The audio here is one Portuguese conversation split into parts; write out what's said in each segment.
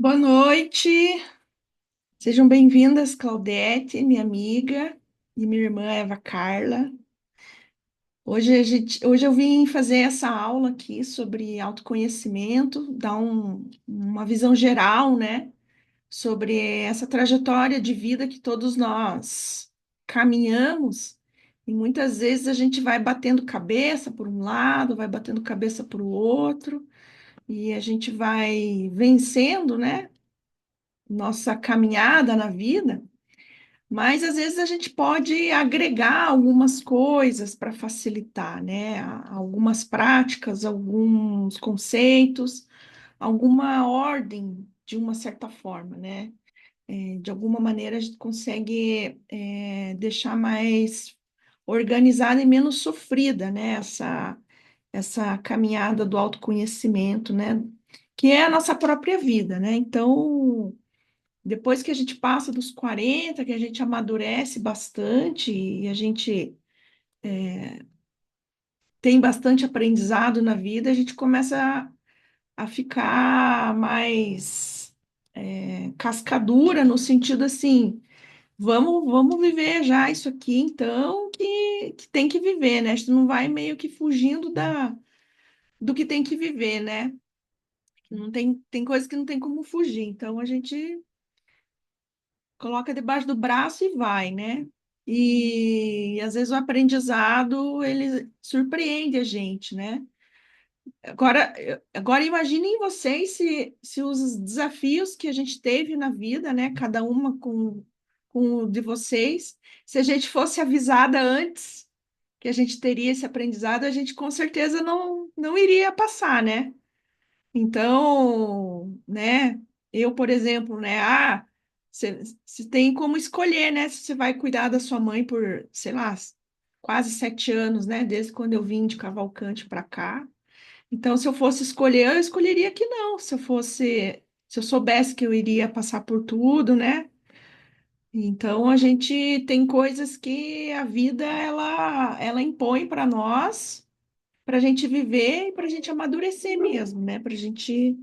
Boa noite, sejam bem-vindas, Claudete, minha amiga, e minha irmã Eva Carla. Hoje eu vim fazer essa aula aqui sobre autoconhecimento, dar uma visão geral, né, sobre essa trajetória de vida que todos nós caminhamos, e muitas vezes a gente vai batendo cabeça por um lado, vai batendo cabeça por o outro, e a gente vai vencendo, né, nossa caminhada na vida. Mas às vezes a gente pode agregar algumas coisas para facilitar, né? Algumas práticas, alguns conceitos, alguma ordem de uma certa forma, né? De alguma maneira a gente consegue deixar mais organizada e menos sofrida, né? Essa caminhada do autoconhecimento, né? Que é a nossa própria vida, né? Então, depois que a gente passa dos 40, que a gente amadurece bastante e a gente tem bastante aprendizado na vida, a gente começa a ficar mais cascadura no sentido assim, vamos viver já isso aqui, então, que tem que viver, né? A gente não vai meio que fugindo do que tem que viver, né? Não tem coisa que não tem como fugir, então a gente coloca debaixo do braço e vai, né? E às vezes o aprendizado ele surpreende a gente, né? Agora imaginem vocês se os desafios que a gente teve na vida, né? Cada uma com o de vocês, se a gente fosse avisada antes que a gente teria esse aprendizado, a gente com certeza não iria passar, né? Então, né, eu, por exemplo, né, você tem como escolher, né, se você vai cuidar da sua mãe por, sei lá, quase 7 anos, né, desde quando eu vim de Cavalcante para cá. Então, se eu fosse escolher, eu escolheria que não, se eu soubesse que eu iria passar por tudo, né? Então, a gente tem coisas que a vida, ela impõe para nós, para a gente viver e para a gente amadurecer mesmo, né? Para a gente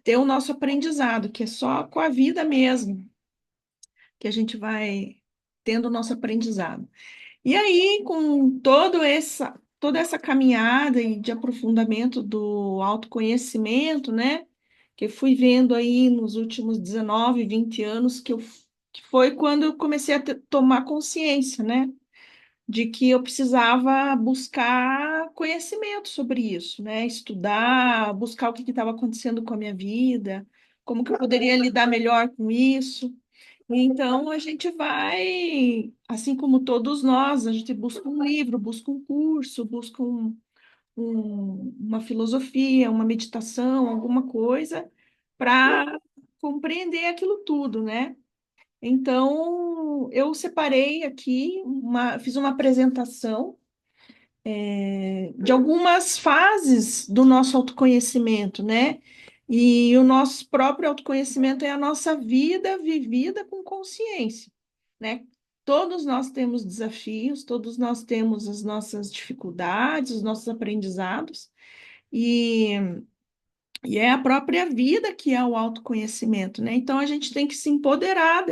ter o nosso aprendizado, que é só com a vida mesmo que a gente vai tendo o nosso aprendizado. E aí, com toda essa caminhada e de aprofundamento do autoconhecimento, né, que eu fui vendo aí nos últimos 19, 20 anos, que foi quando eu comecei a tomar consciência, né, de que eu precisava buscar conhecimento sobre isso, né? Estudar, buscar o que estava acontecendo com a minha vida, como que eu poderia lidar melhor com isso. Então a gente vai, assim como todos nós, a gente busca um livro, busca um curso, busca uma filosofia, uma meditação, alguma coisa para compreender aquilo tudo, né? Então, eu separei aqui, fiz uma apresentação de algumas fases do nosso autoconhecimento, né? E o nosso próprio autoconhecimento é a nossa vida vivida com consciência, né? Todos nós temos desafios, todos nós temos as nossas dificuldades, os nossos aprendizados, e e é a própria vida que é o autoconhecimento, né? Então a gente tem que se empoderar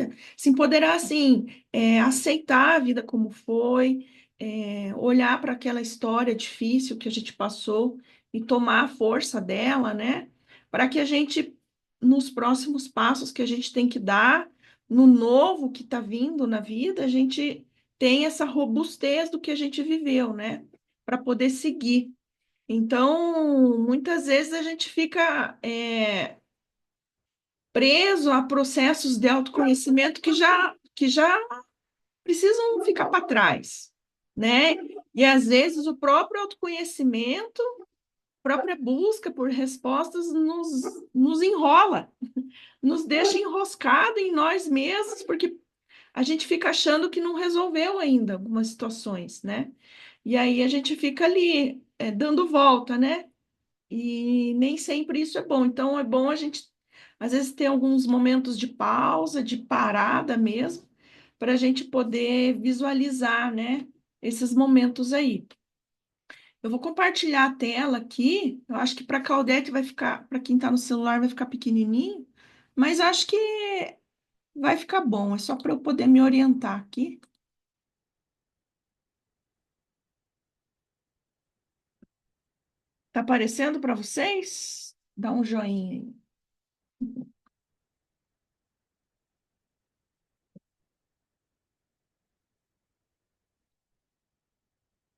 assim, aceitar a vida como foi, olhar para aquela história difícil que a gente passou e tomar a força dela, né? Para que a gente, nos próximos passos que a gente tem que dar, no novo que está vindo na vida, a gente tem essa robustez do que a gente viveu, né? Para poder seguir. Então, muitas vezes a gente fica preso a processos de autoconhecimento que já precisam ficar para trás, né? E às vezes o próprio autoconhecimento, a própria busca por respostas nos enrola, nos deixa enroscado em nós mesmos, porque a gente fica achando que não resolveu ainda algumas situações, né? E aí a gente fica ali, dando volta, né? E nem sempre isso é bom. Então, é bom a gente, às vezes, ter alguns momentos de pausa, de parada mesmo, para a gente poder visualizar, né, esses momentos aí. Eu vou compartilhar a tela aqui. Eu acho que para a Claudete vai ficar, para quem está no celular, vai ficar pequenininho. Mas acho que vai ficar bom, é só para eu poder me orientar aqui. Tá aparecendo para vocês? Dá um joinha aí.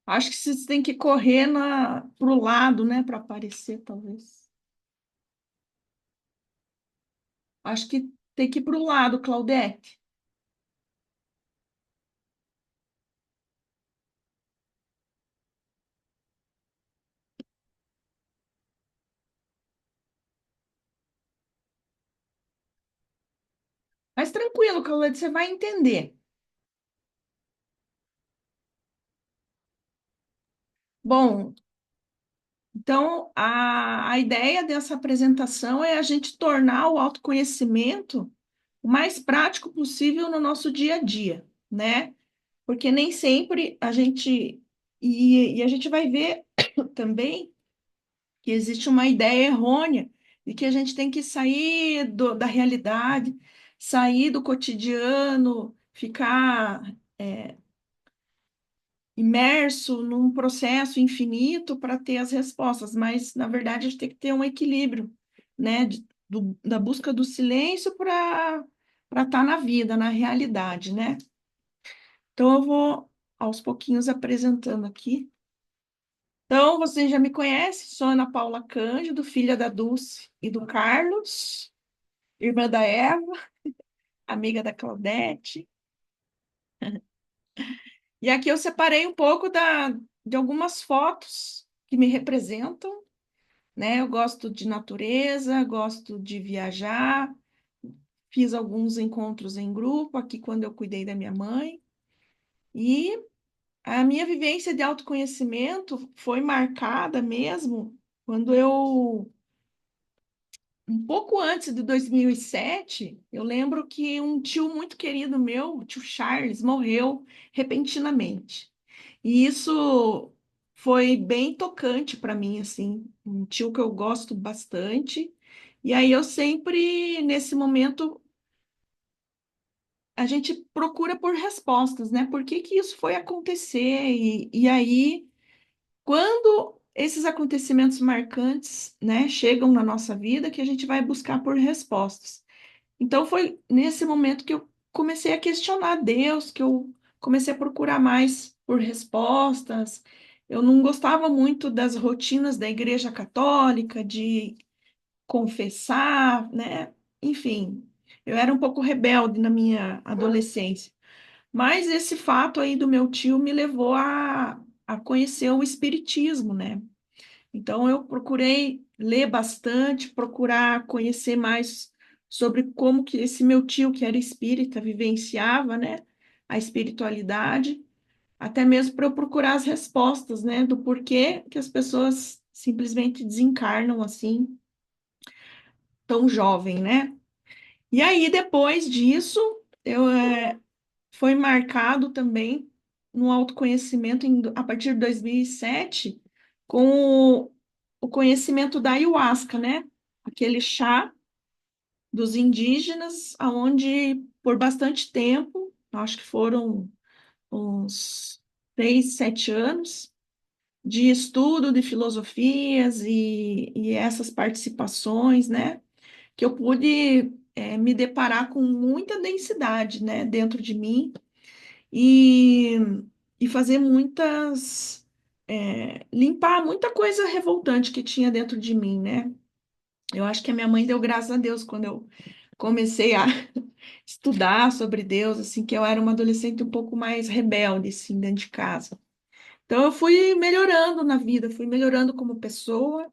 Acho que vocês têm que correr pro lado, né, para aparecer, talvez. Acho que tem que ir pro lado, Claudete. Mas tranquilo, Claudete, você vai entender. Bom, então a ideia dessa apresentação é a gente tornar o autoconhecimento o mais prático possível no nosso dia a dia, né? Porque nem sempre a gente. E a gente vai ver também que existe uma ideia errônea de que a gente tem que sair da realidade, sair do cotidiano, ficar imerso num processo infinito para ter as respostas, mas na verdade a gente tem que ter um equilíbrio, né, da busca do silêncio para estar na vida, na realidade, né? Então eu vou aos pouquinhos apresentando aqui. Então, você já me conhece, sou Ana Paula Cândido, filha da Dulce e do Carlos, irmã da Eva, amiga da Claudete. E aqui eu separei um pouco de algumas fotos que me representam, né? Eu gosto de natureza, gosto de viajar, fiz alguns encontros em grupo aqui quando eu cuidei da minha mãe. E a minha vivência de autoconhecimento foi marcada mesmo quando eu um pouco antes de 2007, eu lembro que um tio muito querido meu, o tio Charles, morreu repentinamente. E isso foi bem tocante para mim, assim, um tio que eu gosto bastante. E aí eu sempre, nesse momento, a gente procura por respostas, né? Por que que isso foi acontecer? E aí, quando esses acontecimentos marcantes, né, chegam na nossa vida, que a gente vai buscar por respostas. Então foi nesse momento que eu comecei a questionar Deus, que eu comecei a procurar mais por respostas. Eu não gostava muito das rotinas da Igreja Católica, de confessar, né? Enfim, eu era um pouco rebelde na minha adolescência. Mas esse fato aí do meu tio me levou a conhecer o Espiritismo, né? Então, eu procurei ler bastante, procurar conhecer mais sobre como que esse meu tio, que era espírita, vivenciava, né, a espiritualidade, até mesmo para eu procurar as respostas, né, do porquê que as pessoas simplesmente desencarnam assim, tão jovem, né? E aí, depois disso, eu foi marcado também no autoconhecimento a partir de 2007 com o conhecimento da ayahuasca, né? Aquele chá dos indígenas, aonde por bastante tempo, acho que foram uns 6, 7 anos de estudo de filosofias e essas participações, né? Que eu pude me deparar com muita densidade, né? Dentro de mim e, e fazer limpar muita coisa revoltante que tinha dentro de mim, né? Eu acho que a minha mãe deu graças a Deus quando eu comecei a estudar sobre Deus, assim, que eu era uma adolescente um pouco mais rebelde, assim, dentro de casa. Então eu fui melhorando na vida, fui melhorando como pessoa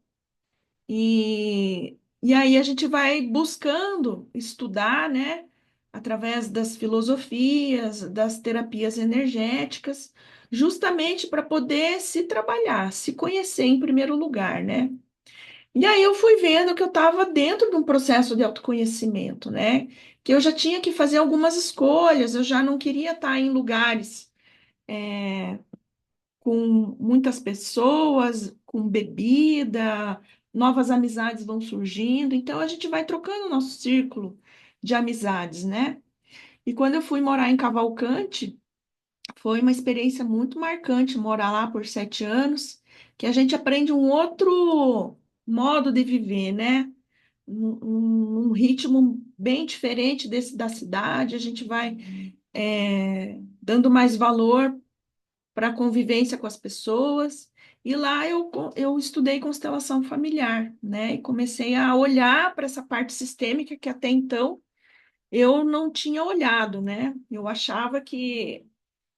e aí a gente vai buscando estudar, né, através das filosofias, das terapias energéticas, justamente para poder se trabalhar, se conhecer em primeiro lugar, né? E aí eu fui vendo que eu estava dentro de um processo de autoconhecimento, né? Que eu já tinha que fazer algumas escolhas, eu já não queria estar em lugares com muitas pessoas, com bebida, novas amizades vão surgindo, então a gente vai trocando o nosso círculo de amizades, né? E quando eu fui morar em Cavalcante, foi uma experiência muito marcante morar lá por 7 anos, que a gente aprende um outro modo de viver, né? Um ritmo bem diferente desse da cidade, a gente vai dando mais valor para a convivência com as pessoas. E lá eu estudei constelação familiar, né? E comecei a olhar para essa parte sistêmica que até então eu não tinha olhado, né? Eu achava que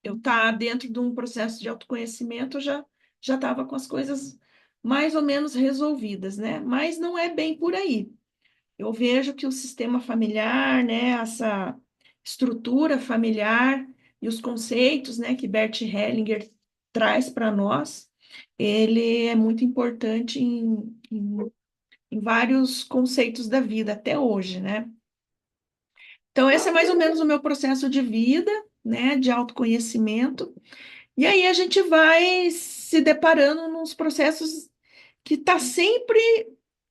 eu estar dentro de um processo de autoconhecimento eu já estava com as coisas mais ou menos resolvidas, né? Mas não é bem por aí. Eu vejo que o sistema familiar, né, essa estrutura familiar e os conceitos, né, que Bert Hellinger traz para nós, ele é muito importante em vários conceitos da vida até hoje, né? Então, esse é mais ou menos o meu processo de vida, né, de autoconhecimento. E aí a gente vai se deparando nos processos que está sempre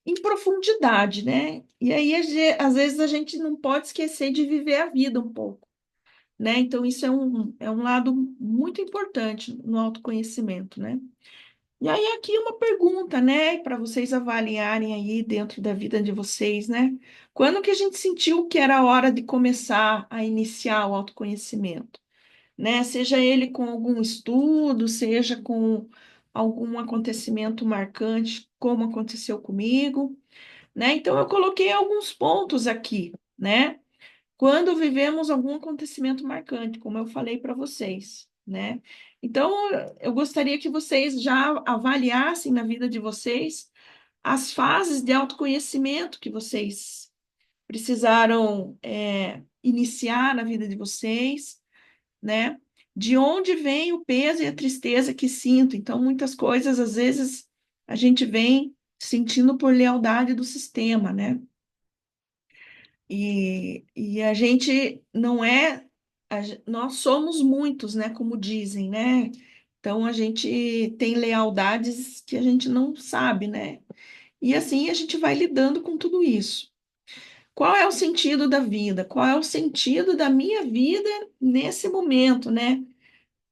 em profundidade, né? E aí, às vezes, a gente não pode esquecer de viver a vida um pouco, né? Então, isso é um lado muito importante no autoconhecimento, né? E aí, aqui uma pergunta, né, para vocês avaliarem aí dentro da vida de vocês, né? Quando que a gente sentiu que era a hora de começar a iniciar o autoconhecimento? Né? Seja ele com algum estudo, seja com algum acontecimento marcante, como aconteceu comigo, né? Então eu coloquei alguns pontos aqui, né? Quando vivemos algum acontecimento marcante, como eu falei para vocês, né? Então eu gostaria que vocês já avaliassem na vida de vocês as fases de autoconhecimento que vocês precisaram iniciar na vida de vocês, né? De onde vem o peso e a tristeza que sinto? Então, muitas coisas, às vezes, a gente vem sentindo por lealdade do sistema, né? E a gente não é, nós somos muitos, né? Como dizem, né? Então, a gente tem lealdades que a gente não sabe, né? E assim a gente vai lidando com tudo isso. Qual é o sentido da vida? Qual é o sentido da minha vida nesse momento, né?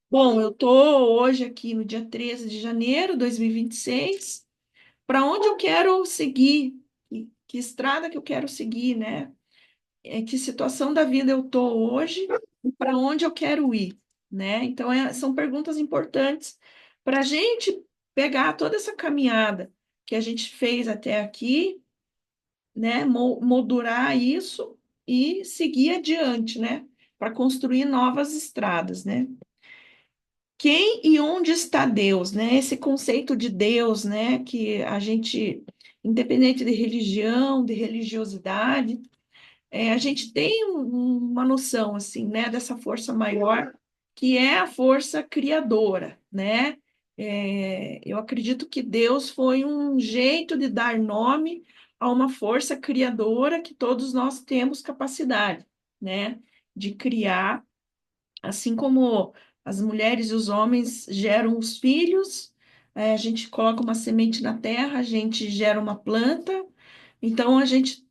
Bom, eu estou hoje aqui no dia 13 de janeiro de 2026. Para onde eu quero seguir? Que estrada que eu quero seguir, né? Que situação da vida eu estou hoje e para onde eu quero ir, né? Então, são perguntas importantes para a gente pegar toda essa caminhada que a gente fez até aqui, né? Moldurar isso e seguir adiante, né? Para construir novas estradas, né? Quem e onde está Deus, né? Esse conceito de Deus, né? Que a gente, independente de religião, de religiosidade, a gente tem uma noção, assim, né? Dessa força maior, que é a força criadora, né? Eu acredito que Deus foi um jeito de dar nome a uma força criadora que todos nós temos capacidade, né? De criar. Assim como as mulheres e os homens geram os filhos, a gente coloca uma semente na terra, a gente gera uma planta, então a gente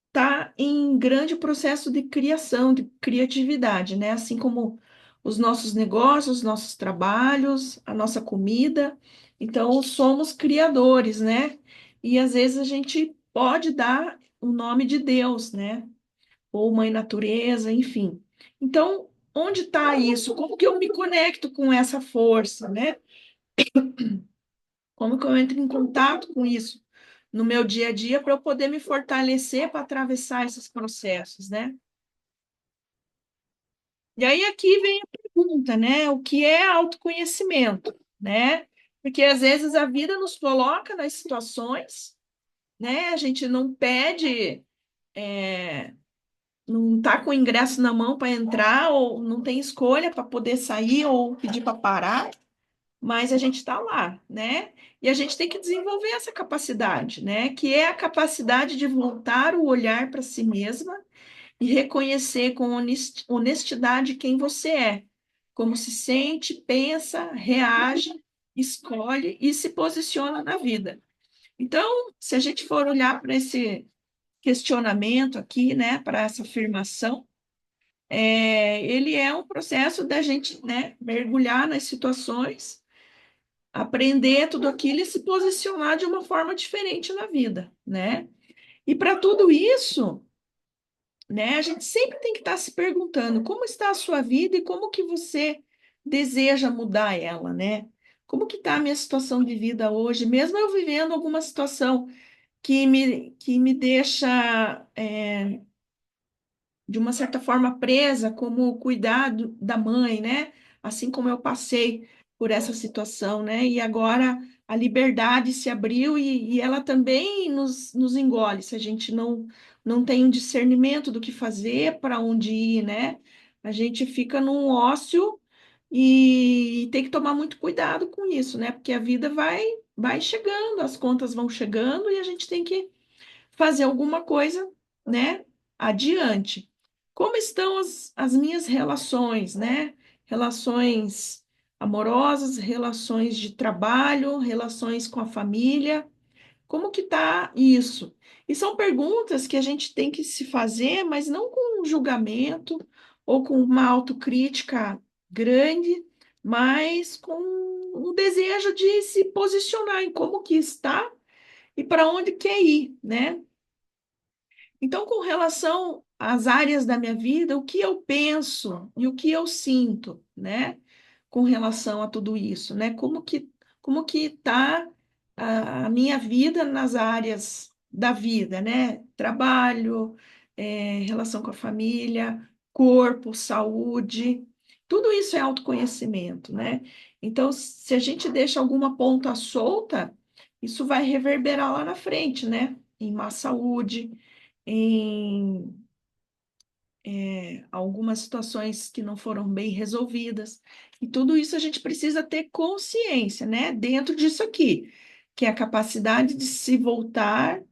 está em grande processo de criação, de criatividade, né? Assim como os nossos negócios, os nossos trabalhos, a nossa comida. Então, somos criadores, né? E às vezes a gente pode dar o nome de Deus, né? Ou mãe natureza, enfim. Então, onde está isso? Como que eu me conecto com essa força, né? Como que eu entro em contato com isso no meu dia a dia para eu poder me fortalecer para atravessar esses processos, né? E aí aqui vem a pergunta, né? O que é autoconhecimento, né? Porque às vezes a vida nos coloca nas situações, né? A gente não pede, não está com o ingresso na mão para entrar, ou não tem escolha para poder sair ou pedir para parar, mas a gente está lá, né? E a gente tem que desenvolver essa capacidade, né? Que é a capacidade de voltar o olhar para si mesma e reconhecer com honestidade quem você é, como se sente, pensa, reage, escolhe e se posiciona na vida. Então, se a gente for olhar para esse questionamento aqui, né, para essa afirmação, ele é um processo da gente, né, mergulhar nas situações, aprender tudo aquilo e se posicionar de uma forma diferente na vida, né? E para tudo isso, né, a gente sempre tem que estar se perguntando como está a sua vida e como que você deseja mudar ela, né? Como que está a minha situação de vida hoje, mesmo eu vivendo alguma situação que me deixa de uma certa forma presa, como o cuidado da mãe, né? Assim como eu passei por essa situação, né? E agora a liberdade se abriu e ela também nos engole, se a gente não tem um discernimento do que fazer, para onde ir, né? A gente fica num ócio e tem que tomar muito cuidado com isso, né? Porque a vida vai chegando, as contas vão chegando e a gente tem que fazer alguma coisa, né, adiante. Como estão as minhas relações, né? Relações amorosas, relações de trabalho, relações com a família. Como que tá isso? E são perguntas que a gente tem que se fazer, mas não com um julgamento ou com uma autocrítica grande, mas com um desejo de se posicionar em como que está e para onde quer ir, né? Então, com relação às áreas da minha vida, o que eu penso e o que eu sinto, né, com relação a tudo isso, né? Como que está a minha vida nas áreas da vida, né? Trabalho, relação com a família, corpo, saúde, tudo isso é autoconhecimento, né? Então, se a gente deixa alguma ponta solta, isso vai reverberar lá na frente, né? Em má saúde, em algumas situações que não foram bem resolvidas. E tudo isso a gente precisa ter consciência, né? Dentro disso aqui, que é a capacidade de voltar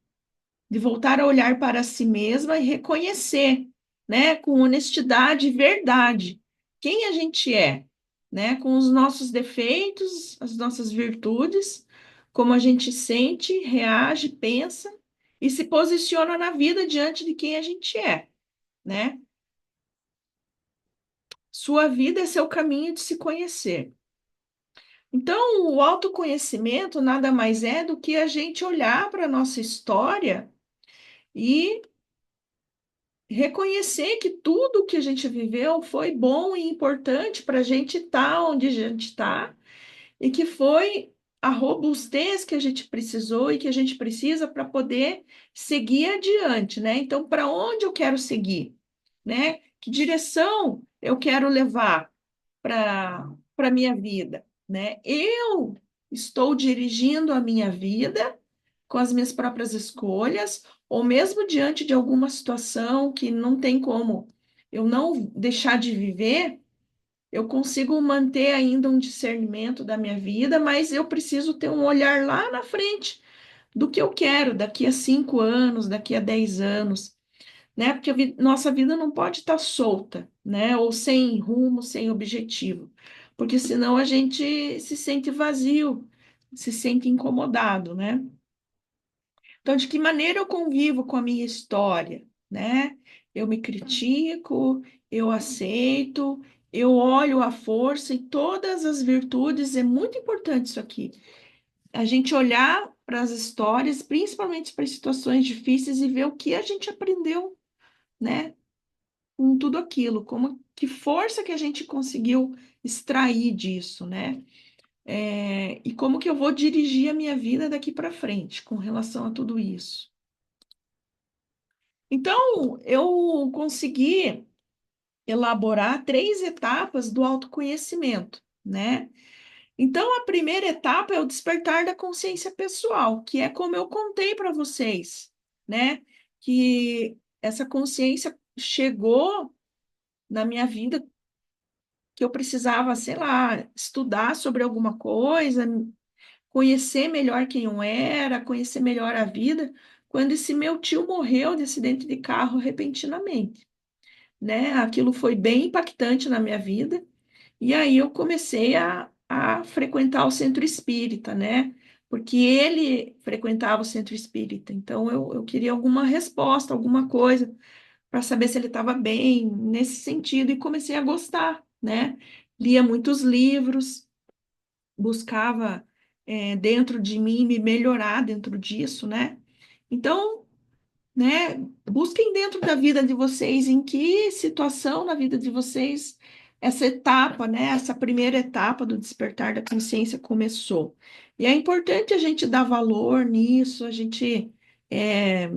a olhar para si mesma e reconhecer, né, com honestidade e verdade, quem a gente é, né? Com os nossos defeitos, as nossas virtudes, como a gente sente, reage, pensa e se posiciona na vida diante de quem a gente é, né? Sua vida é seu caminho de se conhecer. Então, o autoconhecimento nada mais é do que a gente olhar para a nossa história e reconhecer que tudo que a gente viveu foi bom e importante para a gente estar onde a gente está e que foi a robustez que a gente precisou e que a gente precisa para poder seguir adiante, né? Então, para onde eu quero seguir, né? Que direção eu quero levar para a minha vida, né? Eu estou dirigindo a minha vida com as minhas próprias escolhas, ou mesmo diante de alguma situação que não tem como eu não deixar de viver, eu consigo manter ainda um discernimento da minha vida, mas eu preciso ter um olhar lá na frente do que eu quero daqui a 5 anos, daqui a 10 anos, né? Porque nossa vida não pode estar solta, né? Ou sem rumo, sem objetivo, porque senão a gente se sente vazio, se sente incomodado, né? Então, de que maneira eu convivo com a minha história, né? Eu me critico, eu aceito, eu olho a força e todas as virtudes, é muito importante isso aqui. A gente olhar para as histórias, principalmente para as situações difíceis, e ver o que a gente aprendeu, né? Com tudo aquilo, como que força que a gente conseguiu extrair disso, né? E como que eu vou dirigir a minha vida daqui para frente com relação a tudo isso. Então, eu consegui elaborar 3 etapas do autoconhecimento, né? Então, a primeira etapa é o despertar da consciência pessoal, que é como eu contei para vocês, né? Que essa consciência chegou na minha vida que eu precisava, sei lá, estudar sobre alguma coisa, conhecer melhor quem eu era, conhecer melhor a vida, quando esse meu tio morreu de acidente de carro repentinamente, né? Aquilo foi bem impactante na minha vida, e aí eu comecei a frequentar o centro espírita, né? porque ele frequentava o centro espírita. Então, eu queria alguma resposta, alguma coisa, para saber se ele estava bem nesse sentido, e comecei a gostar, né? Lia muitos livros, buscava, dentro de mim me melhorar dentro disso, né? Então, né, busquem dentro da vida de vocês em que situação na vida de vocês essa etapa, né, essa primeira etapa do despertar da consciência começou. E é importante a gente dar valor nisso, a gente é,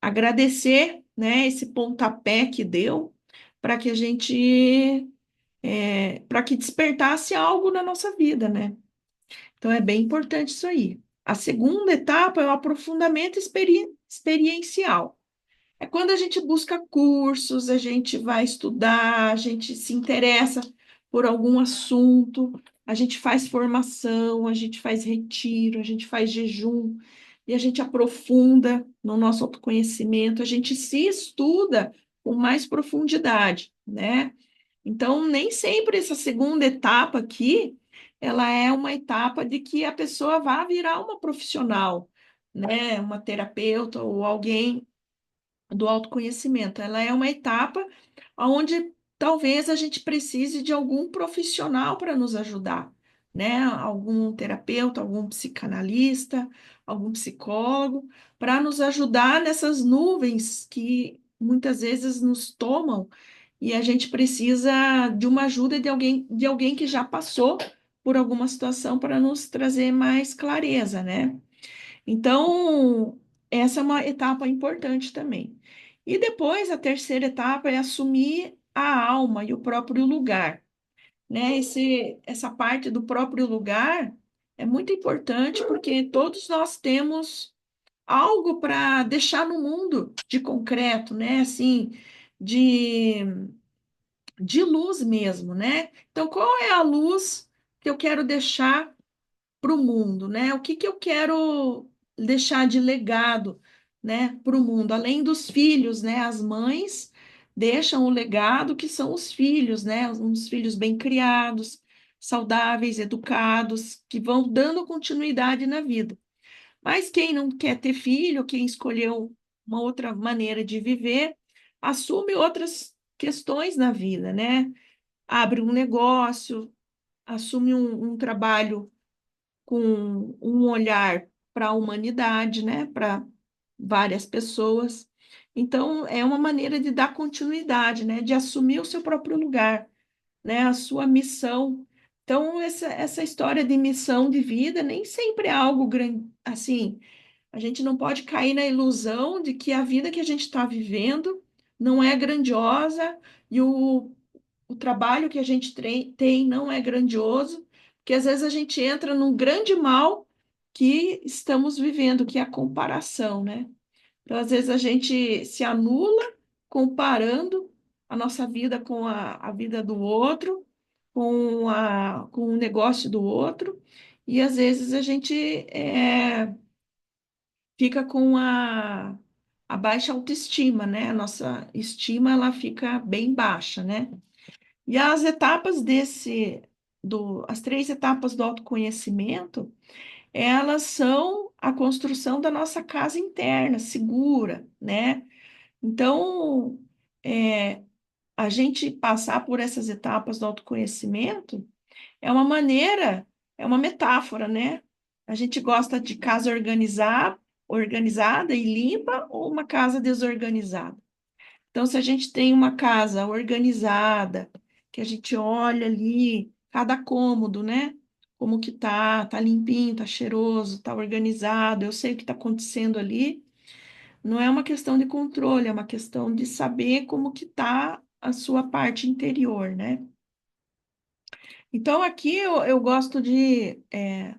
agradecer, né, esse pontapé que deu para que a gente para que despertasse algo na nossa vida, né? Então é bem importante isso aí. A segunda etapa é o aprofundamento experiencial. É quando a gente busca cursos, a gente vai estudar, a gente se interessa por algum assunto, a gente faz formação, a gente faz retiro, a gente faz jejum, e a gente aprofunda no nosso autoconhecimento, a gente se estuda com mais profundidade, né? Então, nem sempre essa segunda etapa aqui, ela é uma etapa de que a pessoa vá virar uma profissional, né? Uma terapeuta ou alguém do autoconhecimento. Ela é uma etapa onde talvez a gente precise de algum profissional para nos ajudar, né? Algum terapeuta, algum psicanalista, algum psicólogo, para nos ajudar nessas nuvens que muitas vezes nos tomam e a gente precisa de uma ajuda de alguém que já passou por alguma situação para nos trazer mais clareza, né? Então, essa é uma etapa importante também. E depois, a terceira etapa é assumir a alma e o próprio lugar, né? Essa parte do próprio lugar é muito importante porque todos nós temos algo para deixar no mundo de concreto, né? Assim, de, de luz mesmo, né? Então, qual é a luz que eu quero deixar para o mundo, né? O que que eu quero deixar de legado, né, para o mundo? Além dos filhos, né? As mães deixam o legado que são os filhos, né? Uns filhos bem criados, saudáveis, educados, que vão dando continuidade na vida. Mas quem não quer ter filho, quem escolheu uma outra maneira de viver, assume outras questões na vida, né? Abre um negócio, assume um trabalho com um olhar para a humanidade, né, para várias pessoas. Então, é uma maneira de dar continuidade, né, de assumir o seu próprio lugar, né, a sua missão. Então, essa história de missão de vida nem sempre é algo grande, assim, a gente não pode cair na ilusão de que a vida que a gente está vivendo não é grandiosa e o trabalho que a gente tem não é grandioso, porque às vezes a gente entra num grande mal que estamos vivendo, que é a comparação, né? Então, às vezes a gente se anula comparando a nossa vida com a vida do outro, com o negócio do outro, e às vezes a gente fica com a baixa autoestima, né? A nossa estima ela fica bem baixa, né? E as etapas as três etapas do autoconhecimento, elas são a construção da nossa casa interna, segura, né? Então, é, a gente passar por essas etapas do autoconhecimento é uma maneira, é uma metáfora, né? A gente gosta de casa organizada e limpa ou uma casa desorganizada. Então, se a gente tem uma casa organizada, que a gente olha ali, cada cômodo, né? Como que tá limpinho, tá cheiroso, tá organizado, eu sei o que está acontecendo ali. Não é uma questão de controle, é uma questão de saber como que tá a sua parte interior, né? Então, aqui eu gosto de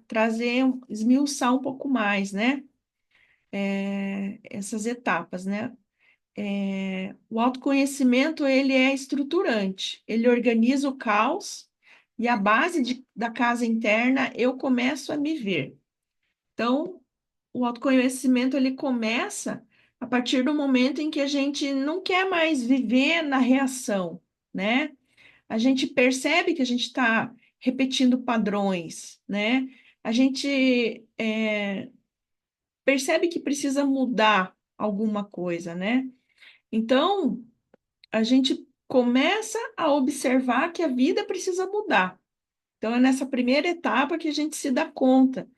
trazer, esmiuçar um pouco mais, né? Essas etapas, né? O autoconhecimento, ele é estruturante, ele organiza o caos e a base da casa interna, eu começo a me ver. Então, o autoconhecimento, ele começa a partir do momento em que a gente não quer mais viver na reação, né? A gente percebe que a gente está repetindo padrões, né? A gente percebe que precisa mudar alguma coisa, né? Então, a gente começa a observar que a vida precisa mudar. Então, é nessa primeira etapa que a gente se dá conta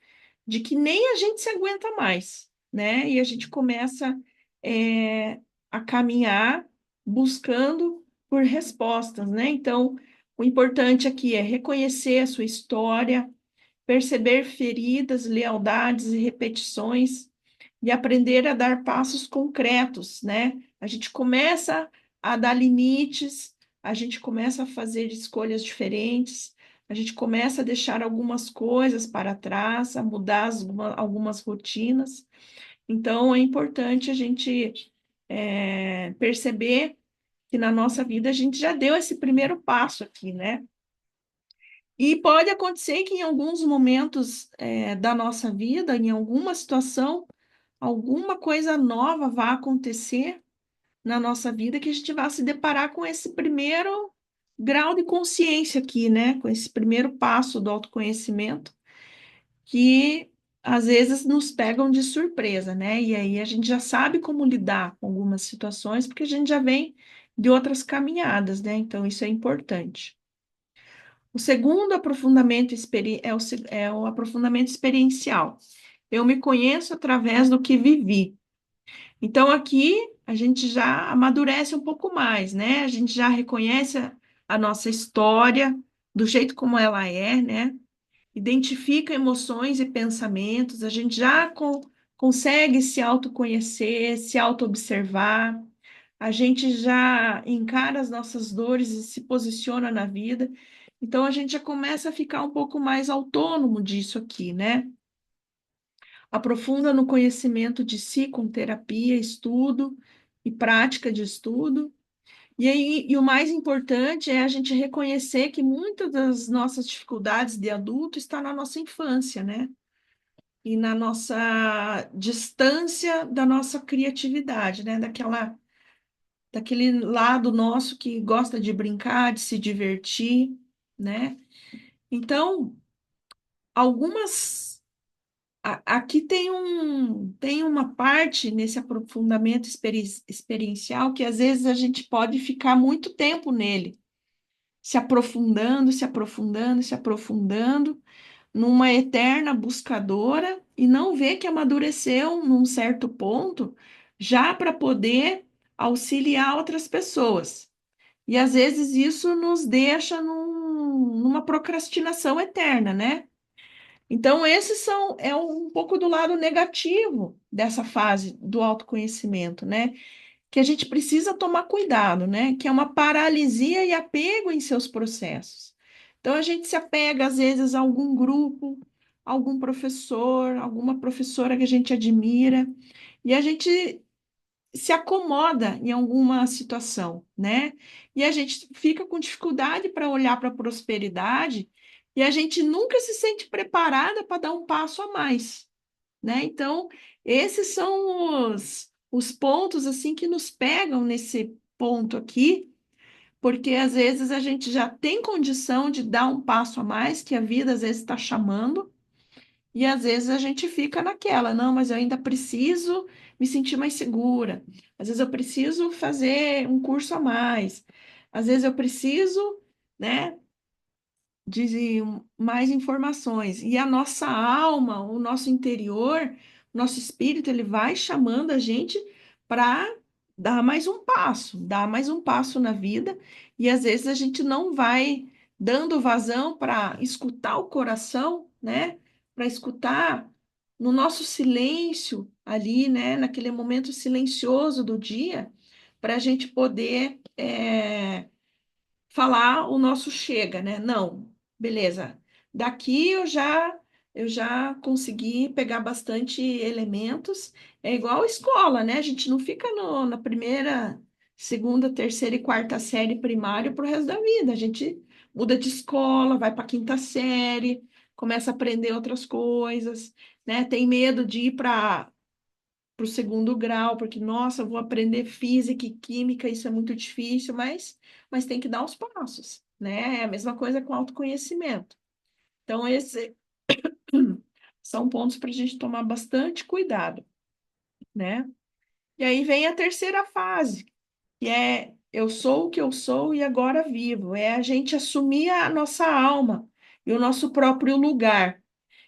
de que nem a gente se aguenta mais, né? E a gente começa é, a caminhar buscando por respostas, né? Então, o importante aqui é reconhecer a sua história, perceber feridas, lealdades e repetições e aprender a dar passos concretos, né? A gente começa a dar limites, a gente começa a fazer escolhas diferentes, a gente começa a deixar algumas coisas para trás, a mudar algumas rotinas. Então, é importante a gente perceber que na nossa vida a gente já deu esse primeiro passo aqui, né? E pode acontecer que em alguns momentos da nossa vida, em alguma situação, alguma coisa nova vá acontecer na nossa vida que a gente vá se deparar com esse primeiro grau de consciência aqui, né? Com esse primeiro passo do autoconhecimento, que às vezes nos pegam de surpresa, né? E aí a gente já sabe como lidar com algumas situações, porque a gente já vem de outras caminhadas, né? Então isso é importante. O segundo aprofundamento é o aprofundamento experiencial. Eu me conheço através do que vivi. Então, aqui a gente já amadurece um pouco mais, né? A gente já reconhece a nossa história do jeito como ela é, né? Identifica emoções e pensamentos, a gente já consegue se autoconhecer, se autoobservar, a gente já encara as nossas dores e se posiciona na vida. Então, a gente já começa a ficar um pouco mais autônomo disso aqui, né? Aprofunda no conhecimento de si com terapia, estudo e prática de estudo. E aí, e o mais importante é a gente reconhecer que muitas das nossas dificuldades de adulto está na nossa infância, né? E na nossa distância da nossa criatividade, né? Daquele lado nosso que gosta de brincar, de se divertir, né? Então, algumas aqui tem uma parte nesse aprofundamento experiencial que às vezes a gente pode ficar muito tempo nele, se aprofundando, se aprofundando, se aprofundando, numa eterna buscadora e não ver que amadureceu num certo ponto já para poder auxiliar outras pessoas. E às vezes isso nos deixa numa procrastinação eterna, né? Então, é um pouco do lado negativo dessa fase do autoconhecimento, né? Que a gente precisa tomar cuidado, né? Que é uma paralisia e apego em seus processos. Então, a gente se apega, às vezes, a algum grupo, algum professor, alguma professora que a gente admira, e a gente se acomoda em alguma situação, né? E a gente fica com dificuldade para olhar para a prosperidade e a gente nunca se sente preparada para dar um passo a mais, né? Então, esses são os pontos assim que nos pegam nesse ponto aqui, porque às vezes a gente já tem condição de dar um passo a mais, que a vida às vezes está chamando, e às vezes a gente fica naquela, não, mas eu ainda preciso me sentir mais segura. Às vezes eu preciso fazer um curso a mais. Às vezes eu preciso, né, de mais informações. E a nossa alma, o nosso interior, o nosso espírito, ele vai chamando a gente para dar mais um passo na vida. E às vezes a gente não vai dando vazão para escutar o coração, né? Para escutar no nosso silêncio ali, né? Naquele momento silencioso do dia, para a gente poder falar o nosso chega, né? Não, beleza. Daqui eu já consegui pegar bastante elementos. É igual escola, né? A gente não fica na primeira, segunda, terceira e quarta série primário pro resto da vida. A gente muda de escola, vai para quinta série, começa a aprender outras coisas, né? Tem medo de ir para o segundo grau, porque, nossa, eu vou aprender física e química, isso é muito difícil, mas tem que dar os passos. né? É a mesma coisa com autoconhecimento. Então, esses são pontos para a gente tomar bastante cuidado, né? E aí vem a terceira fase, que é eu sou o que eu sou e agora vivo. É a gente assumir a nossa alma e o nosso próprio lugar.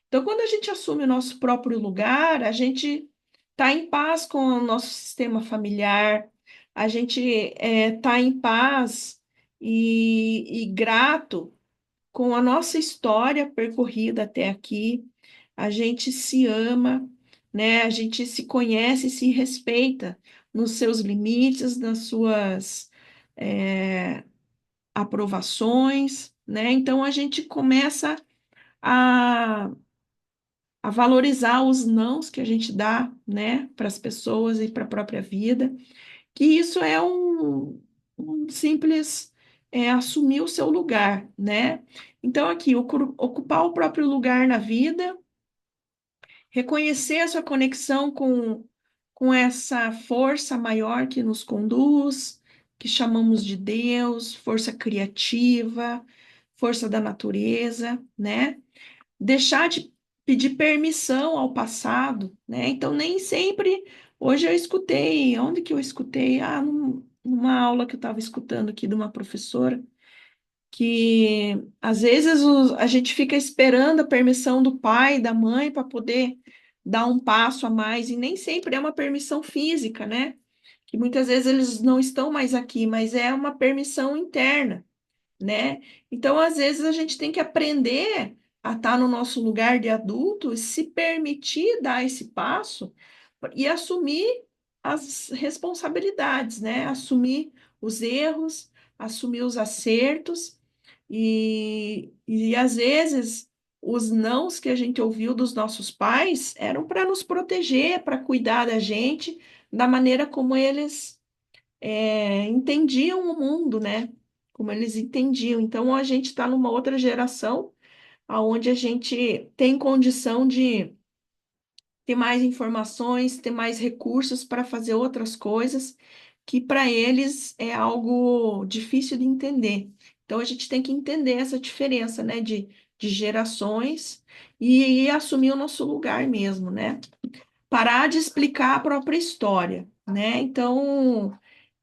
Então, quando a gente assume o nosso próprio lugar, a gente está em paz com o nosso sistema familiar, a gente está em paz e grato com a nossa história percorrida até aqui. A gente se ama, né? A gente se conhece e se respeita nos seus limites, nas suas é, aprovações, né? Então a gente começa a, a valorizar os nãos que a gente dá, né, para as pessoas e para a própria vida, que isso é um simples assumir o seu lugar, né? Então aqui, ocupar o próprio lugar na vida, reconhecer a sua conexão com essa força maior que nos conduz, que chamamos de Deus, força criativa, força da natureza, né? Deixar de pedir permissão ao passado, né? Então, nem sempre. Hoje eu escutei, onde que eu escutei? Numa aula que eu estava escutando aqui de uma professora que às vezes a gente fica esperando a permissão do pai, da mãe, para poder dar um passo a mais, e nem sempre é uma permissão física, né? Que muitas vezes eles não estão mais aqui, mas é uma permissão interna, né? Então, às vezes, a gente tem que aprender a estar no nosso lugar de adulto e se permitir dar esse passo e assumir as responsabilidades, né? Assumir os erros, assumir os acertos e às vezes os nãos que a gente ouviu dos nossos pais eram para nos proteger, para cuidar da gente da maneira como eles entendiam o mundo, né? Como eles entendiam. Então, a gente está numa outra geração onde a gente tem condição de ter mais informações, ter mais recursos para fazer outras coisas que para eles é algo difícil de entender. Então, a gente tem que entender essa diferença, né, de gerações e assumir o nosso lugar mesmo, né? Parar de explicar a própria história, né? Então,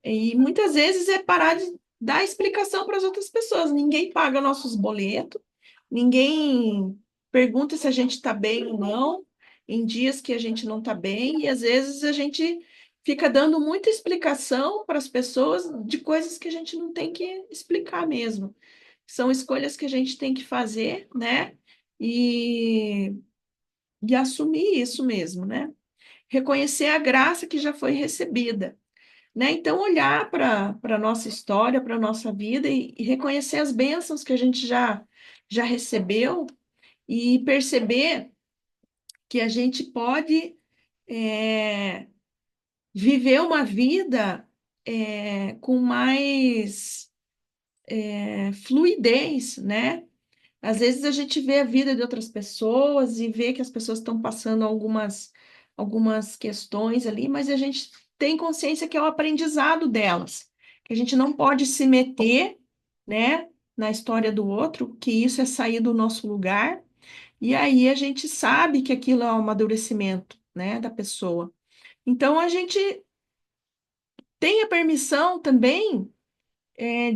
e muitas vezes é parar de dar explicação para as outras pessoas. Ninguém paga nossos boletos, ninguém pergunta se a gente está bem ou não, em dias que a gente não está bem, e às vezes a gente fica dando muita explicação para as pessoas de coisas que a gente não tem que explicar mesmo. São escolhas que a gente tem que fazer, né? E, e assumir isso mesmo, né? Reconhecer a graça que já foi recebida, né? Então, olhar para a nossa história, para a nossa vida e reconhecer as bênçãos que a gente já recebeu e perceber que a gente pode é, viver uma vida com mais fluidez, né? Às vezes a gente vê a vida de outras pessoas e vê que as pessoas estão passando algumas questões ali, mas a gente tem consciência que é o aprendizado delas, que a gente não pode se meter, né, na história do outro, que isso é sair do nosso lugar, e aí a gente sabe que aquilo é um amadurecimento, né, da pessoa. Então a gente tem a permissão também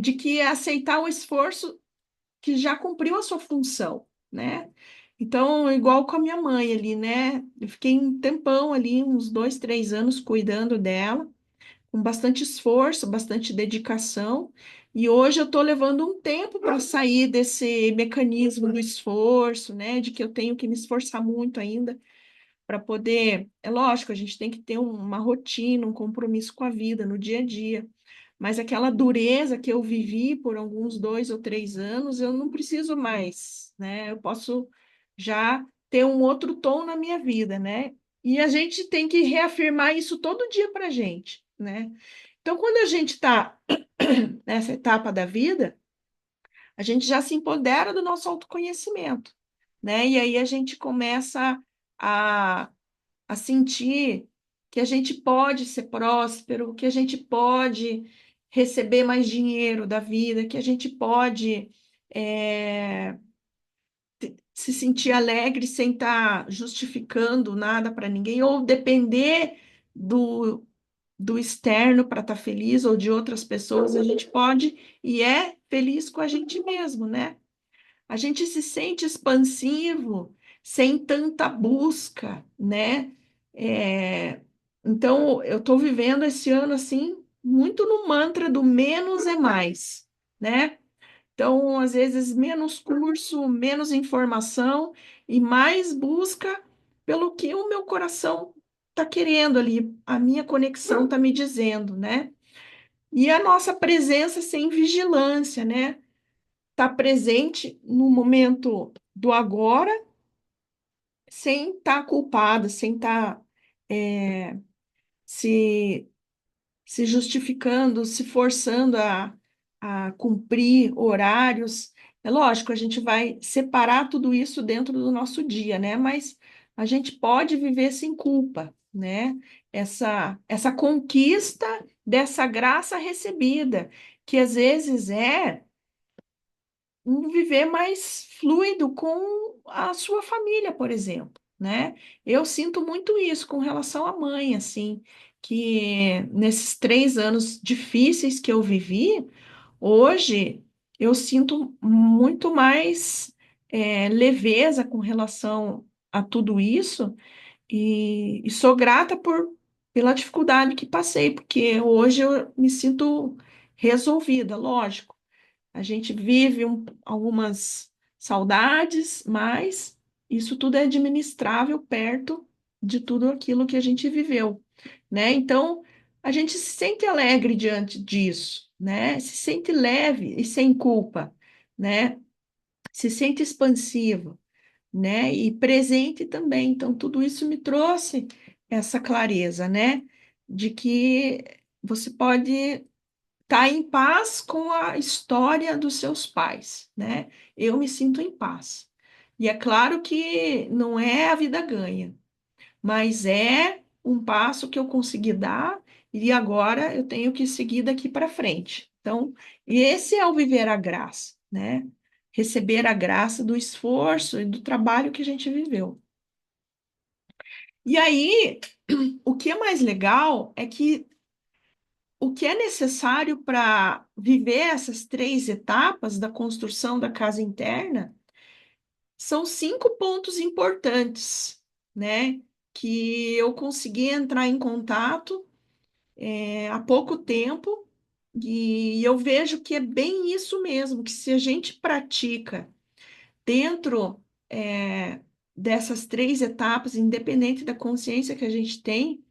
de que aceitar o esforço que já cumpriu a sua função, né? Então, igual com a minha mãe ali, né? Eu fiquei um tempão ali, uns 2, 3 anos, cuidando dela, com bastante esforço, bastante dedicação. E hoje eu estou levando um tempo para sair desse mecanismo do esforço, né? De que eu tenho que me esforçar muito ainda para poder. É lógico, a gente tem que ter uma rotina, um compromisso com a vida no dia a dia. Mas aquela dureza que eu vivi por alguns 2 ou 3 anos, eu não preciso mais, né? Eu posso já ter um outro tom na minha vida, né? E a gente tem que reafirmar isso todo dia para a gente, né? Então, quando a gente está nessa etapa da vida, a gente já se empodera do nosso autoconhecimento, né? E aí a gente começa a, sentir que a gente pode ser próspero, que a gente pode receber mais dinheiro da vida, que a gente pode é, se sentir alegre sem estar justificando nada para ninguém, ou depender do, do externo para estar feliz, ou de outras pessoas, a gente pode e é feliz com a gente mesmo, né? A gente se sente expansivo sem tanta busca, né? É, então, eu estou vivendo esse ano assim, muito no mantra do menos é mais, né? Então, às vezes, menos curso, menos informação e mais busca pelo que o meu coração está querendo ali, a minha conexão está me dizendo, né? E a nossa presença sem vigilância, né? Tá presente no momento do agora, sem estar culpada, sem estar se, se justificando, se forçando a cumprir horários. É lógico, a gente vai separar tudo isso dentro do nosso dia, né? Mas a gente pode viver sem culpa, né? Essa conquista dessa graça recebida, que às vezes é um viver mais fluido com a sua família, por exemplo, né? Eu sinto muito isso com relação à mãe, assim, que nesses 3 anos difíceis que eu vivi, hoje eu sinto muito mais leveza com relação a tudo isso e sou grata pela dificuldade que passei, porque hoje eu me sinto resolvida, lógico. A gente vive algumas saudades, mas isso tudo é administrável perto de tudo aquilo que a gente viveu, né? Então, a gente se sente alegre diante disso, né? Se sente leve e sem culpa, né? Se sente expansivo, né? E presente também. Então, tudo isso me trouxe essa clareza, né? De que você pode tá em paz com a história dos seus pais, né? Eu me sinto em paz. E é claro que não é a vida ganha, mas é um passo que eu consegui dar e agora eu tenho que seguir daqui para frente. Então, esse é o viver a graça, né? Receber a graça do esforço e do trabalho que a gente viveu. E aí, o que é mais legal é que o que é necessário para viver essas 3 etapas da construção da casa interna são 5 pontos importantes, né? Que eu consegui entrar em contato há pouco tempo e eu vejo que é bem isso mesmo, que se a gente pratica dentro dessas 3 etapas, independente da consciência que a gente tem,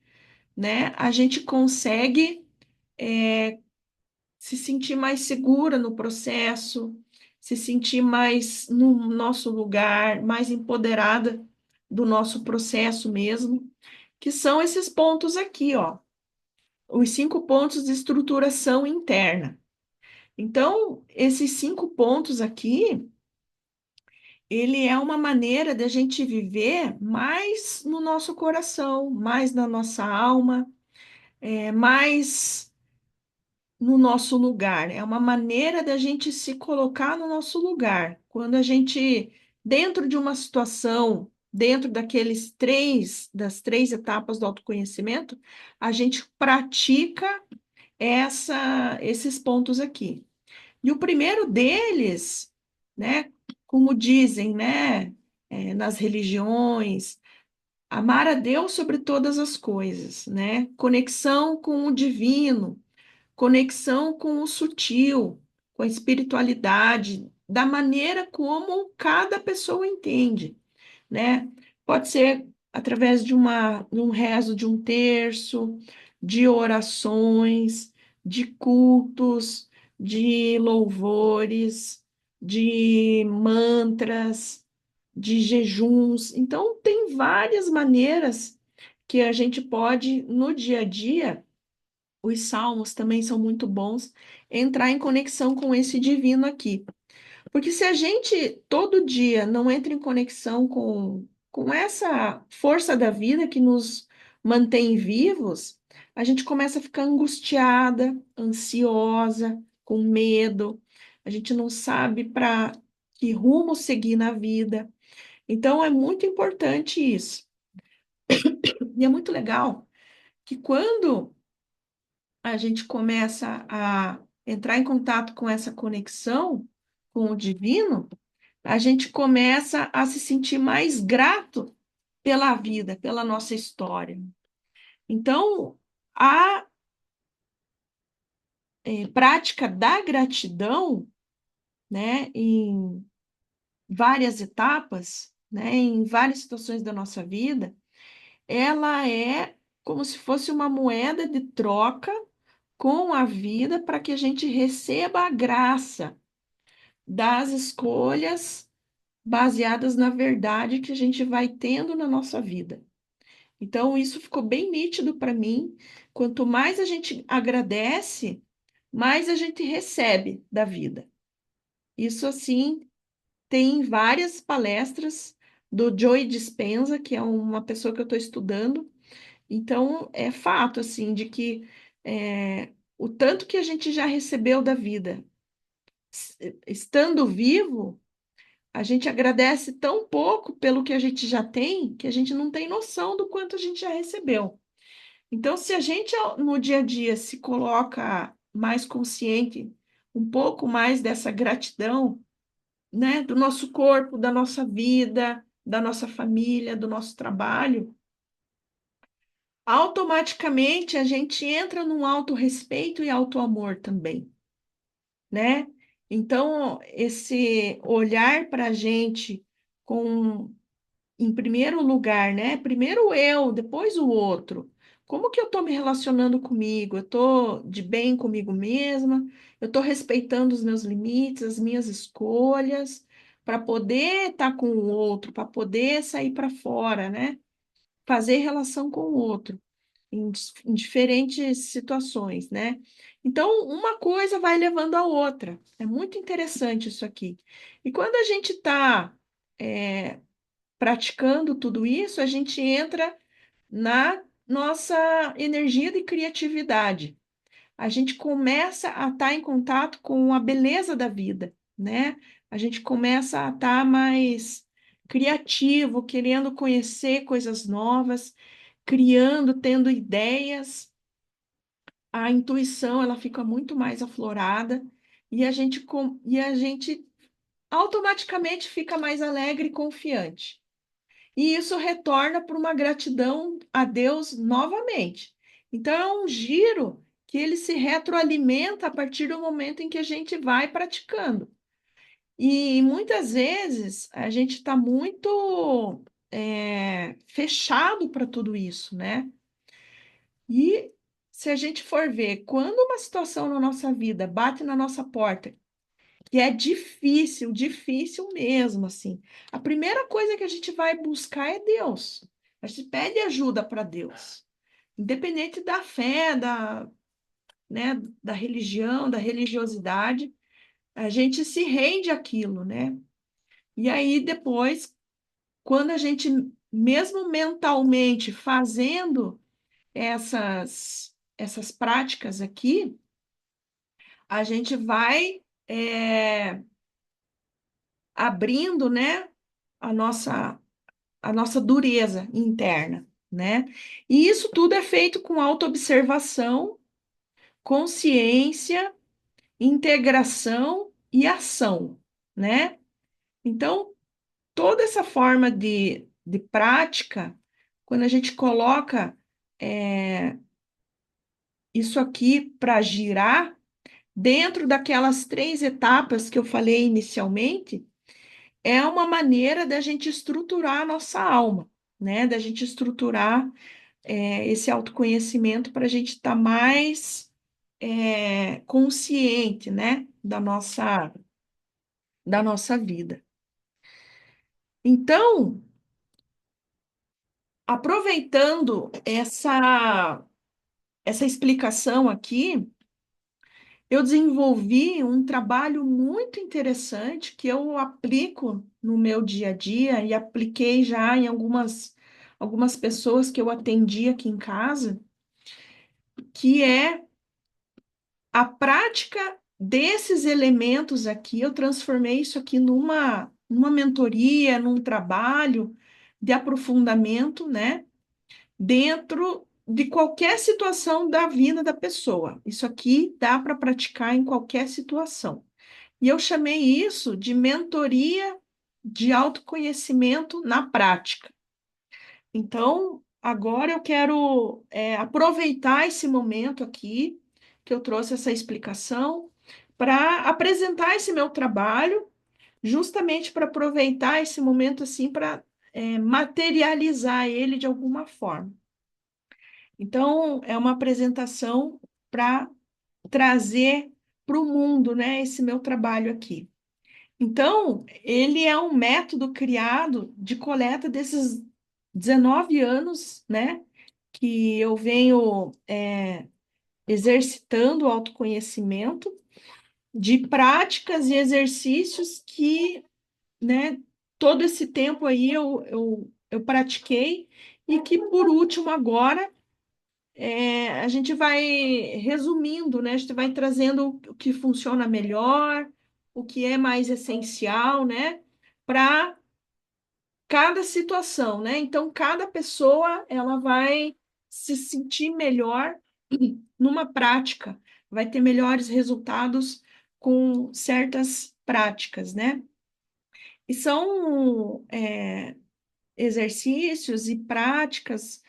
né? A gente consegue se sentir mais segura no processo, se sentir mais no nosso lugar, mais empoderada do nosso processo mesmo, que são esses pontos aqui, ó, os 5 pontos de estruturação interna. Então, esses 5 pontos aqui, ele é uma maneira de a gente viver mais no nosso coração, mais na nossa alma, mais no nosso lugar, é uma maneira da gente se colocar no nosso lugar. Quando a gente, dentro de uma situação, dentro das 3 etapas do autoconhecimento, a gente pratica esses pontos aqui. E o primeiro deles, né, como dizem, né, nas religiões, amar a Deus sobre todas as coisas, né, conexão com o divino, conexão com o sutil, com a espiritualidade, da maneira como cada pessoa entende, né? Pode ser através de um rezo de um terço, de orações, de cultos, de louvores, de mantras, de jejuns. Então, tem várias maneiras que a gente pode, no dia a dia, os salmos também são muito bons, entrar em conexão com esse divino aqui. Porque se a gente todo dia não entra em conexão com essa força da vida que nos mantém vivos, a gente começa a ficar angustiada, ansiosa, com medo, a gente não sabe para que rumo seguir na vida. Então, é muito importante isso. E é muito legal que quando a gente começa a entrar em contato com essa conexão com o divino, a gente começa a se sentir mais grato pela vida, pela nossa história. Então, a prática da gratidão, né, em várias etapas, né, em várias situações da nossa vida, ela é como se fosse uma moeda de troca com a vida para que a gente receba a graça das escolhas baseadas na verdade que a gente vai tendo na nossa vida. Então, isso ficou bem nítido para mim. Quanto mais a gente agradece, mais a gente recebe da vida. Isso, assim, tem várias palestras do Joe Dispenza, que é uma pessoa que eu estou estudando. Então, é fato, assim, de que o tanto que a gente já recebeu da vida, estando vivo, a gente agradece tão pouco pelo que a gente já tem, que a gente não tem noção do quanto a gente já recebeu. Então, se a gente no dia a dia se coloca mais consciente, um pouco mais dessa gratidão, né, do nosso corpo, da nossa vida, da nossa família, do nosso trabalho, automaticamente a gente entra num autorrespeito e autoamor também, né? Então, esse olhar para a gente com em primeiro lugar, né? Primeiro eu, depois o outro. Como que eu estou me relacionando comigo? Eu estou de bem comigo mesma? Eu estou respeitando os meus limites, as minhas escolhas, para poder estar com o outro, para poder sair para fora, né? Fazer relação com o outro em diferentes situações, né? Então, uma coisa vai levando a outra. É muito interessante isso aqui. E quando a gente está praticando tudo isso, a gente entra na nossa energia de criatividade. A gente começa a estar em contato com a beleza da vida, né? A gente começa a estar mais criativo, querendo conhecer coisas novas, criando, tendo ideias. A intuição, ela fica muito mais aflorada e a gente automaticamente fica mais alegre e confiante. E isso retorna para uma gratidão a Deus novamente. Então, é um giro que ele se retroalimenta a partir do momento em que a gente vai praticando. E muitas vezes a gente está muito fechado para tudo isso, né? E se a gente for ver, quando uma situação na nossa vida bate na nossa porta, que é difícil, difícil mesmo, assim. A primeira coisa que a gente vai buscar é Deus. A gente pede ajuda para Deus. Independente da fé, né, da religião, da religiosidade, a gente se rende àquilo, né? E aí depois, quando a gente, mesmo mentalmente fazendo essas práticas aqui, a gente vai abrindo, né, a nossa dureza interna, né? E isso tudo é feito com autoobservação, consciência, integração e ação, né? Então, toda essa forma de prática, quando a gente coloca isso aqui para girar, dentro daquelas 3 etapas que eu falei inicialmente, é uma maneira da gente estruturar a nossa alma, né? Da gente estruturar esse autoconhecimento para a gente estar mais consciente, né, da nossa vida. Então, aproveitando essa explicação aqui, eu desenvolvi um trabalho muito interessante que eu aplico no meu dia a dia e apliquei já em algumas pessoas que eu atendi aqui em casa, que é a prática desses elementos aqui. Eu transformei isso aqui numa mentoria, num trabalho de aprofundamento, né? Dentro de qualquer situação da vida da pessoa. Isso aqui dá para praticar em qualquer situação. E eu chamei isso de mentoria de autoconhecimento na prática. Então, agora eu quero aproveitar esse momento aqui, que eu trouxe essa explicação, para apresentar esse meu trabalho, justamente para aproveitar esse momento assim para materializar ele de alguma forma. Então, é uma apresentação para trazer para o mundo, né, esse meu trabalho aqui. Então, ele é um método criado de coleta desses 19 anos, né, que eu venho exercitando o autoconhecimento, de práticas e exercícios que, né, todo esse tempo aí eu pratiquei e que, por último, agora a gente vai resumindo, né? A gente vai trazendo o que funciona melhor, o que é mais essencial, né? Para cada situação, né? Então, cada pessoa ela vai se sentir melhor numa prática, vai ter melhores resultados com certas práticas, né? E são exercícios e práticas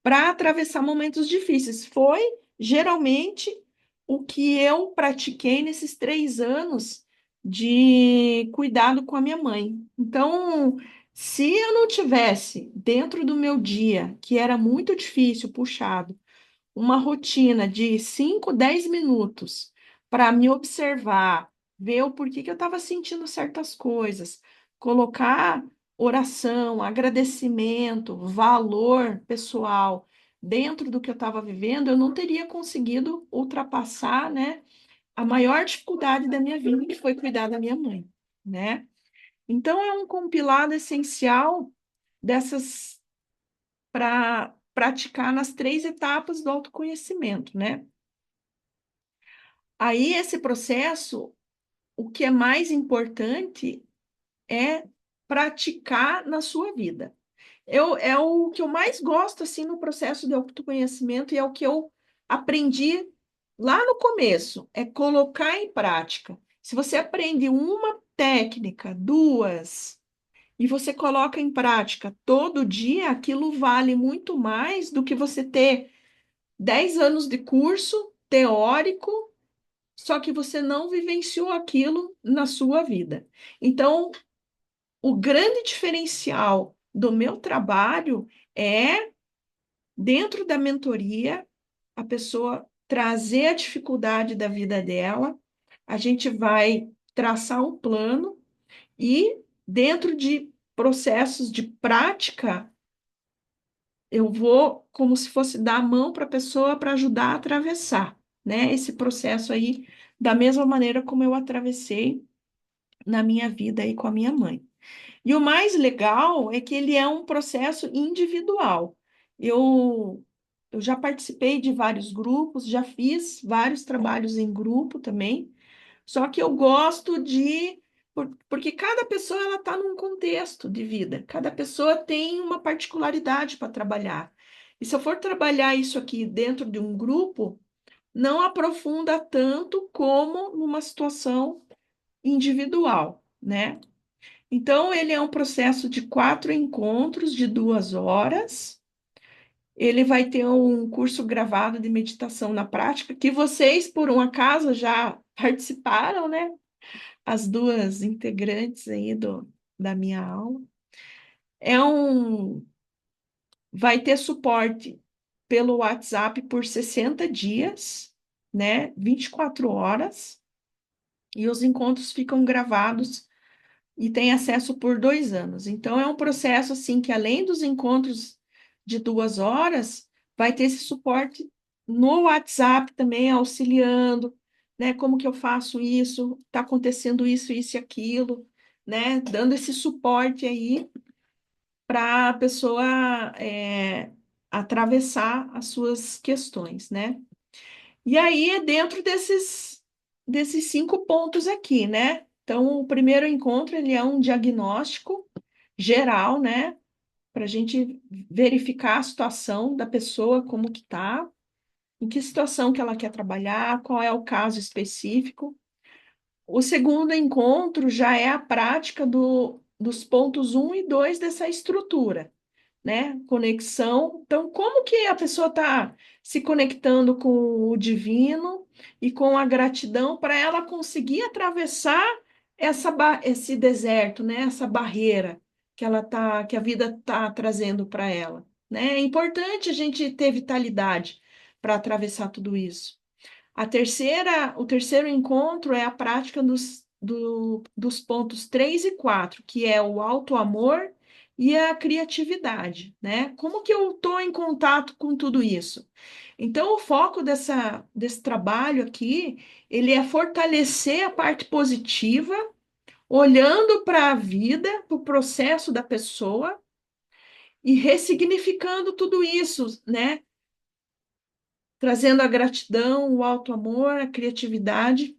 para atravessar momentos difíceis. Foi geralmente o que eu pratiquei nesses 3 anos de cuidado com a minha mãe. Então, se eu não tivesse dentro do meu dia, que era muito difícil, puxado, uma rotina de 5, 10 minutos para me observar, ver o porquê que eu estava sentindo certas coisas, colocar oração, agradecimento, valor pessoal dentro do que eu estava vivendo, eu não teria conseguido ultrapassar, né, a maior dificuldade da minha vida, que foi cuidar da minha mãe, né? Então é um compilado essencial dessas para praticar nas 3 etapas do autoconhecimento, né? Aí, esse processo, o que é mais importante é praticar na sua vida. É o que eu mais gosto, assim, no processo de autoconhecimento e é o que eu aprendi lá no começo, é colocar em prática. Se você aprende uma técnica, duas, e você coloca em prática todo dia, aquilo vale muito mais do que você ter 10 anos de curso teórico, só que você não vivenciou aquilo na sua vida. Então, o grande diferencial do meu trabalho é, dentro da mentoria, a pessoa trazer a dificuldade da vida dela, a gente vai traçar um plano e, dentro de processos de prática, eu vou como se fosse dar a mão para a pessoa para ajudar a atravessar, né? Esse processo aí, da mesma maneira como eu atravessei na minha vida aí com a minha mãe. E o mais legal é que ele é um processo individual. Eu, eu já participei de vários grupos, já fiz vários trabalhos em grupo também, só que eu gosto porque cada pessoa ela está num contexto de vida, cada pessoa tem uma particularidade para trabalhar. E se eu for trabalhar isso aqui dentro de um grupo, não aprofunda tanto como numa situação individual, né? Então, ele é um processo de 4 encontros de 2 horas. Ele vai ter um curso gravado de meditação na prática, que vocês, por um acaso, já participaram, né? As duas integrantes aí da minha aula. É um, vai ter suporte pelo WhatsApp por 60 dias, né? 24 horas, e os encontros ficam gravados e tem acesso por 2 anos. Então, é um processo assim que, além dos encontros de 2 horas, vai ter esse suporte no WhatsApp também, auxiliando, né? Como que eu faço isso? Está acontecendo isso, isso e aquilo, né? Dando esse suporte aí para a pessoa atravessar as suas questões, né? E aí é dentro desses 5 pontos aqui, né? Então, o primeiro encontro, ele é um diagnóstico geral, né? Para a gente verificar a situação da pessoa, como que tá, em que situação que ela quer trabalhar, qual é o caso específico. O segundo encontro já é a prática dos pontos um e 2 dessa estrutura, né? Conexão. Então, como que a pessoa está se conectando com o divino e com a gratidão para ela conseguir atravessar esse deserto, né? Essa barreira que a vida está trazendo para ela, né? É importante a gente ter vitalidade para atravessar tudo isso. O terceiro encontro é a prática dos pontos 3 e 4, que é o auto-amor e a criatividade, né? Como que eu estou em contato com tudo isso? Então, o foco desse trabalho aqui, ele é fortalecer a parte positiva, olhando para a vida, para o processo da pessoa e ressignificando tudo isso, né? Trazendo a gratidão, o auto-amor, a criatividade.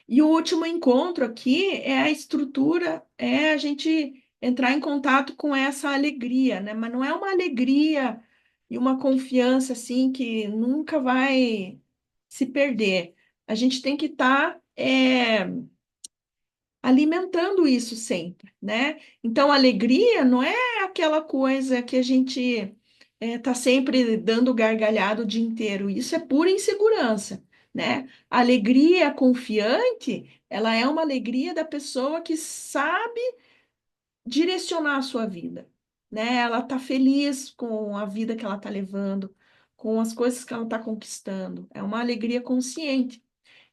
E o último encontro aqui é a estrutura, é a gente entrar em contato com essa alegria, né? Mas não é uma alegria e uma confiança assim que nunca vai se perder. A gente tem que estar alimentando isso sempre, né? Então, alegria não é aquela coisa que a gente tá sempre dando gargalhada o dia inteiro. Isso é pura insegurança, né? A alegria confiante, ela é uma alegria da pessoa que sabe direcionar a sua vida, né? Ela tá feliz com a vida que ela tá levando, com as coisas que ela tá conquistando. É uma alegria consciente.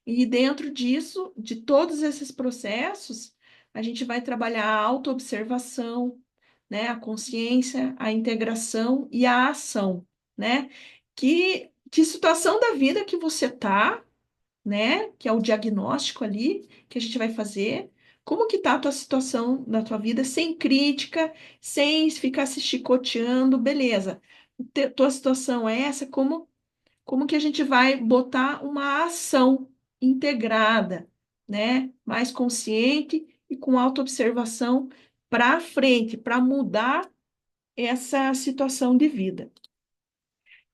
E dentro disso, de todos esses processos, a gente vai trabalhar a autoobservação, né, a consciência, a integração e a ação, né? Que situação da vida que você tá, né, que é o diagnóstico ali que a gente vai fazer, como que tá a tua situação na tua vida, sem crítica, sem ficar se chicoteando, beleza. Tua situação é essa, como que a gente vai botar uma ação integrada, né? Mais consciente e com autoobservação para frente, para mudar essa situação de vida.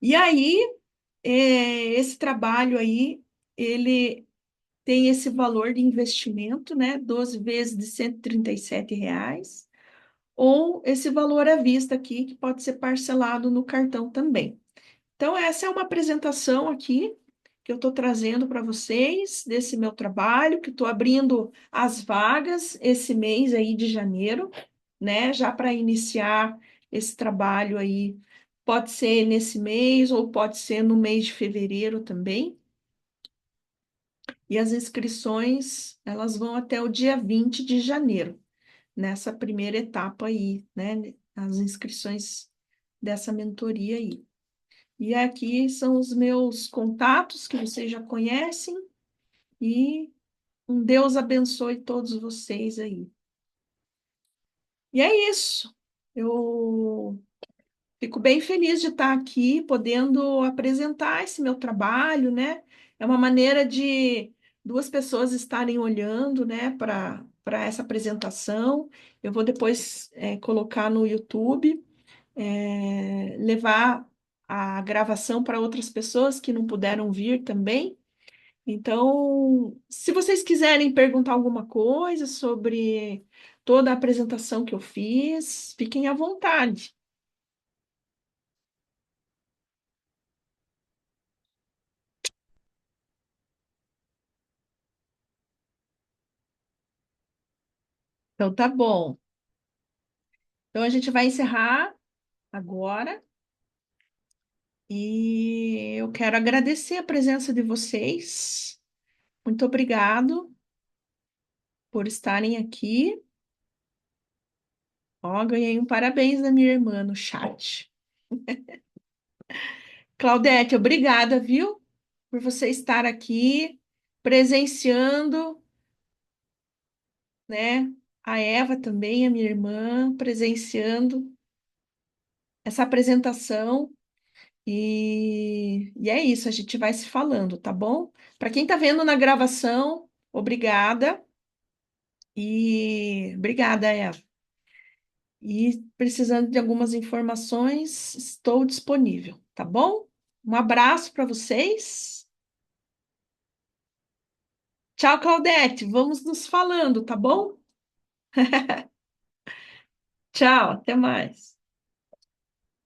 E aí, esse trabalho aí, ele tem esse valor de investimento, né? 12 vezes de R$ 137, ou esse valor à vista aqui, que pode ser parcelado no cartão também. Então, essa é uma apresentação aqui que eu estou trazendo para vocês desse meu trabalho, que estou abrindo as vagas esse mês aí de janeiro, né? Já para iniciar esse trabalho aí. Pode ser nesse mês ou pode ser no mês de fevereiro também. E as inscrições, elas vão até o dia 20 de janeiro, nessa primeira etapa aí, né? As inscrições dessa mentoria aí. E aqui são os meus contatos que vocês já conhecem. E um Deus abençoe todos vocês aí. E é isso. Eu fico bem feliz de estar aqui, podendo apresentar esse meu trabalho, né? É uma maneira de duas pessoas estarem olhando, né, para essa apresentação. Eu vou depois colocar no YouTube, levar a gravação para outras pessoas que não puderam vir também. Então, se vocês quiserem perguntar alguma coisa sobre toda a apresentação que eu fiz, fiquem à vontade. Então, tá bom. Então, a gente vai encerrar agora e eu quero agradecer a presença de vocês. Muito obrigado por estarem aqui. Ó, ganhei um parabéns da minha irmã no chat. Claudete, obrigada, viu, por você estar aqui presenciando, né, a Eva também, a minha irmã, presenciando essa apresentação. E é isso, a gente vai se falando, tá bom? Para quem está vendo na gravação, obrigada. E obrigada, Eva. E precisando de algumas informações, estou disponível, tá bom? Um abraço para vocês. Tchau, Claudete. Vamos nos falando, tá bom? Tchau, até mais.